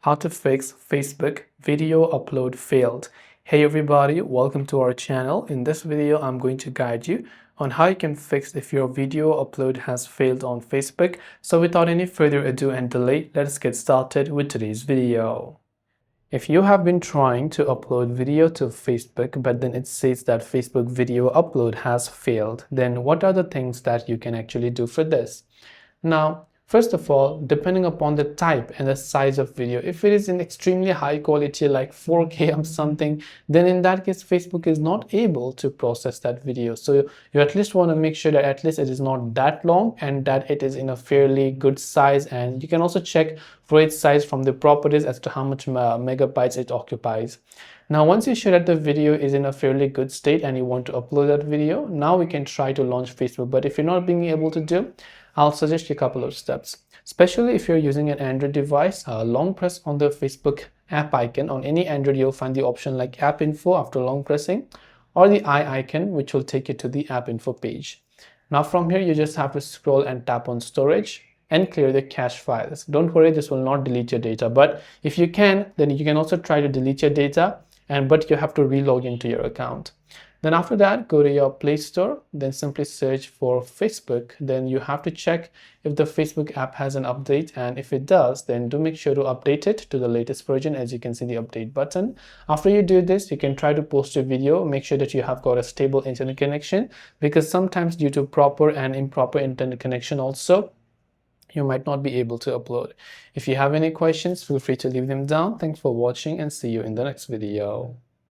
how to fix Facebook video upload failed. Hey everybody, welcome to our channel. In this video, I'm going to guide you on how you can fix if your video upload has failed on Facebook. So without any further ado and delay, let's get started with today's video. If you have been trying to upload video to Facebook, but then it says that Facebook video upload has failed, then what are the things that you can actually do for this? Now, first of all, depending upon the type and the size of video, if it is in extremely high quality like 4K or something, then in that case, Facebook is not able to process that video. So you at least want to make sure that at least it is not that long and that it is in a fairly good size. And you can also check for its size from the properties as to how much megabytes it occupies. Now, once you're sure that the video is in a fairly good state and you want to upload that video, now we can try to launch Facebook. But if you're not being able to do, I'll suggest you a couple of steps. Especially if you're using an Android device, long press on the Facebook app icon. On any Android, you'll find the option like app info after long pressing, or the eye icon, which will take you to the app info page. Now from here, you just have to scroll and tap on storage and clear the cache files. Don't worry, this will not delete your data, but if you can, then you can also try to delete your data, but you have to re-log into your account. Then after that, go to your Play Store, then simply search for Facebook. Then you have to check if the Facebook app has an update, and if it does, then do make sure to update it to the latest version. As you can see, the update button. After you do this, you can try to post a video. Make sure that you have got a stable internet connection, because sometimes due to proper and improper internet connection also, you might not be able to upload. If you have any questions, feel free to leave them down. Thanks for watching and see you in the next video.